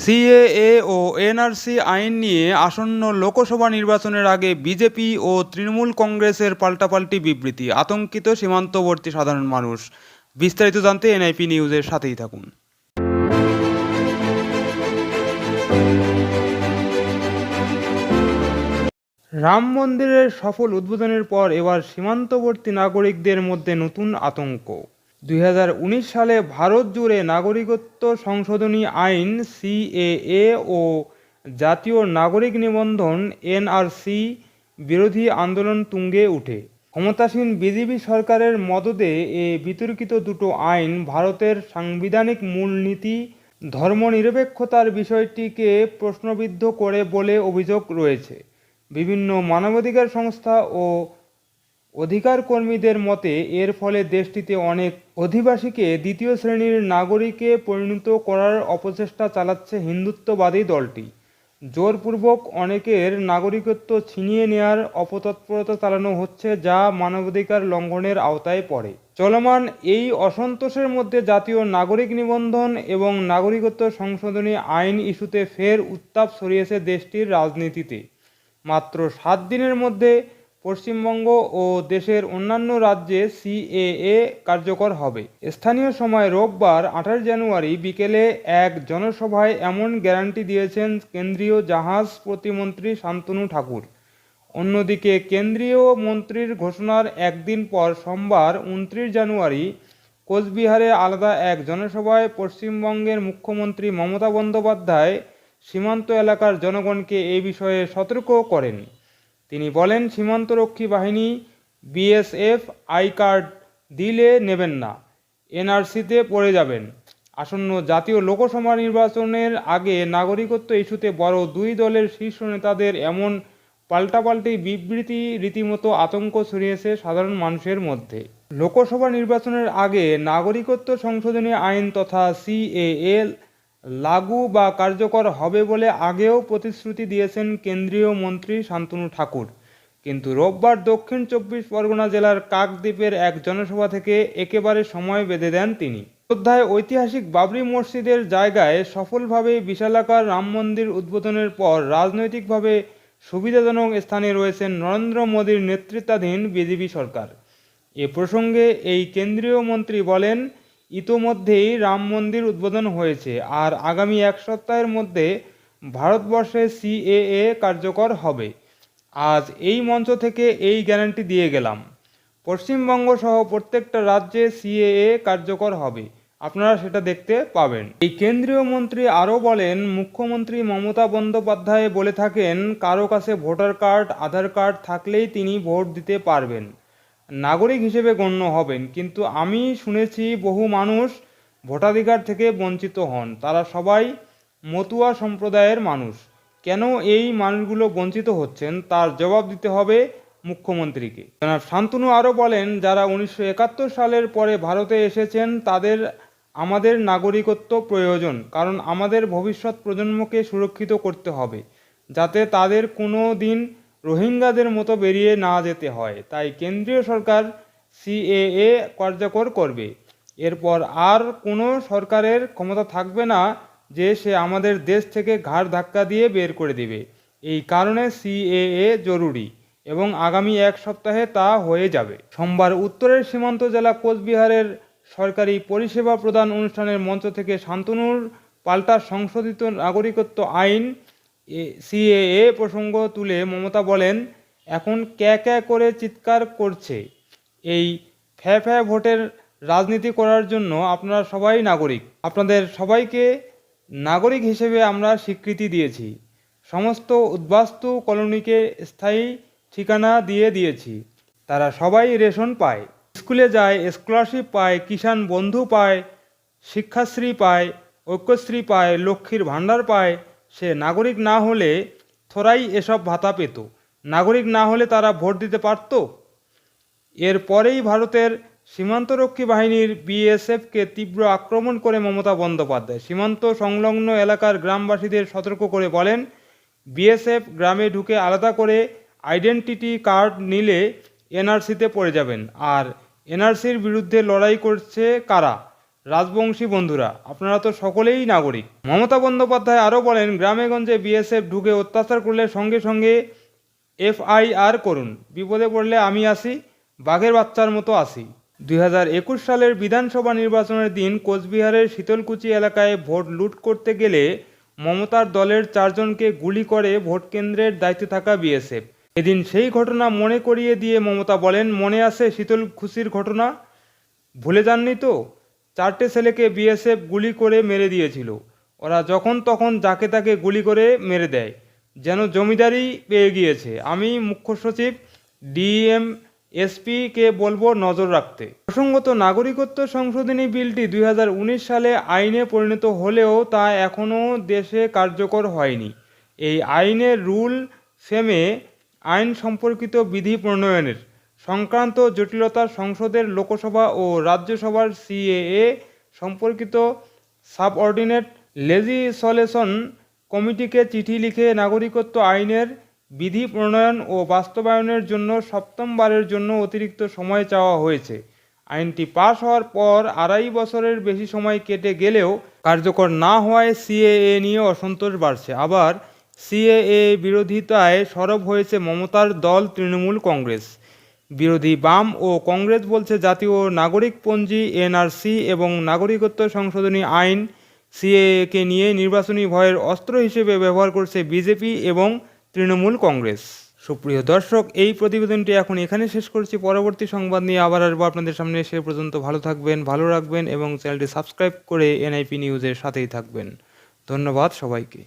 CAA ও NRC আইন নিয়ে আসন্ন লোকসভা নির্বাচনের আগে বিজেপি ও তৃণমূল কংগ্রেসের পাল্টাপাল্টি বিবৃতি, আতঙ্কিত সীমান্তবর্তী সাধারণ মানুষ। বিস্তারিত জানতে এনআইপি নিউজের সাথেই থাকুন। রাম মন্দিরের সফল উদ্বোধনের পর এবার সীমান্তবর্তী নাগরিকদের মধ্যে নতুন আতঙ্ক। 2019 সালে ভারত জুড়ে নাগরিকত্ব সংশোধনী আইন সিএএ ও জাতীয় নাগরিক নিবন্ধন এনআরসি বিরোধী আন্দোলন তুঙ্গে ওঠে। ক্ষমতাসীন বিজেপি সরকারের মদদে এ বিতর্কিত দুটো আইন ভারতের সাংবিধানিক মূলনীতি ধর্মনিরপেক্ষতার বিষয়টিকে প্রশ্নবিদ্ধ করে বলে অভিযোগ রয়েছে। বিভিন্ন মানবাধিকার সংস্থা ও অধিকার কর্মীদের মতে এর ফলে দেশটিতে অনেক অধিবাসীকে দ্বিতীয় শ্রেণীর নাগরিকে পরিণত করার অপচেষ্টা চালাচ্ছে হিন্দুত্ববাদী দলটি। জোরপূর্বক অনেকের নাগরিকত্ব ছিনিয়ে নেওয়ার অপতৎপরতা চালানো হচ্ছে, যা মানবাধিকার লঙ্ঘনের আওতায় পড়ে। চলমান এই অসন্তোষের মধ্যে জাতীয় নাগরিক নিবন্ধন এবং নাগরিকত্ব সংশোধনী আইন ইস্যুতে ফের উত্তাপ ছড়িয়েছে দেশটির রাজনীতিতে। মাত্র 7 দিনের মধ্যে পশ্চিমবঙ্গ ও দেশের অন্যান্য রাজ্যে সিএএ কার্যকর হবে। স্থানীয় সময় রোববার 28 জানুয়ারি বিকেলে এক জনসভায় এমন গ্যারান্টি দিয়েছেন কেন্দ্রীয় জাহাজ প্রতিমন্ত্রী শান্তনু ঠাকুর। অন্যদিকে কেন্দ্রীয় মন্ত্রীর ঘোষণার একদিন পর সোমবার 29 জানুয়ারি কোচবিহারে আলাদা এক জনসভায় পশ্চিমবঙ্গের মুখ্যমন্ত্রী মমতা বন্দ্যোপাধ্যায় সীমান্ত এলাকার জনগণকে এই বিষয়ে সতর্ক করেন। তিনি বলেন, সীমান্তরক্ষী বাহিনী বিএসএফ আই কার্ড দিলে নেবেন না, এনআরসিতে পড়ে যাবেন। আসন্ন জাতীয় লোকসভা নির্বাচনের আগে নাগরিকত্ব ইস্যুতে বড় দুই দলের শীর্ষ নেতাদের এমন পাল্টাপাল্টি বিবৃতি রীতিমতো আতঙ্ক ছড়িয়েছে সাধারণ মানুষের মধ্যে। লোকসভা নির্বাচনের আগে নাগরিকত্ব সংশোধনী আইন তথা সিএএ লাগু বা কার্যকর হবে বলে আগেও প্রতিশ্রুতি দিয়েছেন কেন্দ্রীয় মন্ত্রী শান্তনু ঠাকুর। কিন্তু রোববার দক্ষিণ 24 পরগনা জেলার কাকদ্বীপের এক জনসভা থেকে একেবারে সময় বেঁধে দেন তিনি। অযোধ্যায় ঐতিহাসিক বাবরি মসজিদের জায়গায় সফলভাবে বিশালাকার রাম মন্দির উদ্বোধনের পর রাজনৈতিকভাবে সুবিধাজনক স্থানে রয়েছেন নরেন্দ্র মোদীর নেতৃত্বাধীন বিজেপি সরকার। এ প্রসঙ্গে এই কেন্দ্রীয় মন্ত্রী বলেন, ইতোমধ্যেই রাম মন্দির উদ্বোধন হয়েছে আর আগামী এক সপ্তাহের মধ্যে ভারতবর্ষে সিএএ কার্যকর হবে। আজ এই মঞ্চ থেকে এই গ্যারান্টি দিয়ে গেলাম, পশ্চিমবঙ্গ সহ প্রত্যেকটা রাজ্যে সিএএ কার্যকর হবে, আপনারা সেটা দেখতে পাবেন। এই কেন্দ্রীয় মন্ত্রী আরও বলেন, মুখ্যমন্ত্রী মমতা বন্দ্যোপাধ্যায় বলে থাকেন, কারো কাছে ভোটার কার্ড আধার কার্ড থাকলেই তিনি ভোট দিতে পারবেন, নাগরিক হিসেবে গণ্য হবেন। কিন্তু আমি শুনেছি বহু মানুষ ভোটাধিকার থেকে বঞ্চিত হন, তারা সবাই মতুয়া সম্প্রদায়ের মানুষ। কেন এই মানুষগুলো বঞ্চিত হচ্ছেন তার জবাব দিতে হবে মুখ্যমন্ত্রীকে। জনাব শান্তনু আরও বলেন, যারা 1971 সালের পরে ভারতে এসেছেন তাদের আমাদের নাগরিকত্ব প্রয়োজন, কারণ আমাদের ভবিষ্যৎ প্রজন্মকে সুরক্ষিত করতে হবে যাতে তাদের কোনো দিন রোহিঙ্গাদের মতো বেরিয়ে না যেতে হয়। তাই কেন্দ্রীয় সরকার সিএএ কার্যকর করবে। এরপর আর কোনো সরকারের ক্ষমতা থাকবে না যে সে আমাদের দেশ থেকে ঘাড় ধাক্কা দিয়ে বের করে দেবে। এই কারণে সিএএ জরুরি এবং আগামী এক সপ্তাহে তা হয়ে যাবে। সোমবার উত্তরের সীমান্ত জেলা কোচবিহারের সরকারি পরিষেবা প্রদান অনুষ্ঠানের মঞ্চ থেকে শান্তনুর পাল্টা সংশোধিত নাগরিকত্ব আইন সিএএ প্রসঙ্গ তুলে মমতা বলেন, এখন ক্যা করে চিৎকার করছে, এই ফ্যা ভোটের রাজনীতি করার জন্য আপনারা সবাই নাগরিক, আপনাদের সবাইকে নাগরিক হিসেবে আমরা স্বীকৃতি দিয়েছি, সমস্ত উদ্বাস্তু কলোনিকে স্থায়ী ঠিকানা দিয়ে দিয়েছি, তারা সবাই রেশন পায়, স্কুলে যায়, স্কলারশিপ পায়, কিষাণ বন্ধু পায়, শিক্ষাশ্রী পায়, ঐক্যশ্রী পায়, লক্ষ্মীর ভাণ্ডার পায়। সে নাগরিক না হলে থোড়াই এসব ভাতা পেত, নাগরিক না হলে তারা ভোট দিতে পারত। এরপরেই ভারতের সীমান্তরক্ষী বাহিনীর বিএসএফকে তীব্র আক্রমণ করে মমতা বন্দ্যোপাধ্যায় সীমান্ত সংলগ্ন এলাকার গ্রামবাসীদের সতর্ক করে বলেন, বিএসএফ গ্রামে ঢুকে আলাদা করে আইডেন্টিটি কার্ড নিলে এনআরসিতে পড়ে যাবেন। আর এনআরসির বিরুদ্ধে লড়াই করছে কারা? রাজবংশী বন্ধুরা, আপনারা তো সকলেই নাগরিক। মমতা বন্দ্যোপাধ্যায় আরও বলেন, গ্রামেগঞ্জে বিএসএফ ঢুকে অত্যাচার করলে সঙ্গে সঙ্গে এফআইআর করুন, বিপদে পড়লে আমি আসি, বাঘের বাচ্চার মতো আসি। 2021 সালের বিধানসভা নির্বাচনের দিন কোচবিহারের শীতলকুচি এলাকায় ভোট লুট করতে গেলে মমতার দলের 4 জনকে গুলি করে ভোটকেন্দ্রের দায়িত্বে থাকা বিএসএফ। এদিন সেই ঘটনা মনে করিয়ে দিয়ে মমতা বলেন, মনে আছে শীতলকুচির ঘটনা? ভুলে যাননি তো? 4টে ছেলেকে বিএসএফ গুলি করে মেরে দিয়েছিল। ওরা যখন তখন যাকে তাকে গুলি করে মেরে দেয়, যেন জমিদারি পেয়ে গিয়েছে। আমি মুখ্য সচিব ডিএম এসপিকে বলবো নজর রাখতে। প্রসঙ্গত, নাগরিকত্ব সংশোধনী বিলটি 2019 সালে আইনে পরিণত হলেও তা এখনও দেশে কার্যকর হয়নি। এই আইনের রুল ফ্রেমে আইন সম্পর্কিত বিধি প্রণয়নের সংক্রান্ত জটিলতা সংসদের লোকসভা ও রাজ্যসভার সিএএ সম্পর্কিত সাবঅর্ডিনেট লেজিসলেশন কমিটিকে চিঠি লিখে নাগরিকত্ব আইনের বিধি প্রণয়ন ও বাস্তবায়নের জন্য 7মবারের জন্য অতিরিক্ত সময় চাওয়া হয়েছে। আইনটি পাশ হওয়ার পর 2.5 বছরের বেশি সময় কেটে গেলেও কার্যকর না হওয়ায় সিএএ নিয়ে অসন্তোষ বাড়ছে। আবার সিএএ বিরোধিতায় সরব হয়েছে মমতার দল তৃণমূল কংগ্রেস। বিরোধী বাম ও কংগ্রেস বলছে, জাতীয় নাগরিকপঞ্জি এনআরসি এবং নাগরিকত্ব সংশোধনী আইন সিএএকে নিয়ে নির্বাচনী ভয়ের অস্ত্র হিসেবে ব্যবহার করছে বিজেপি এবং তৃণমূল কংগ্রেস। সুপ্রিয় দর্শক, এই প্রতিবেদনটি এখন এখানে শেষ করছি। পরবর্তী সংবাদ নিয়ে আবার আসবো আপনাদের সামনে। সে পর্যন্ত ভালো থাকবেন, ভালো রাখবেন এবং চ্যানেলটি সাবস্ক্রাইব করে এনআইপি নিউজের সাথেই থাকবেন। ধন্যবাদ সবাইকে।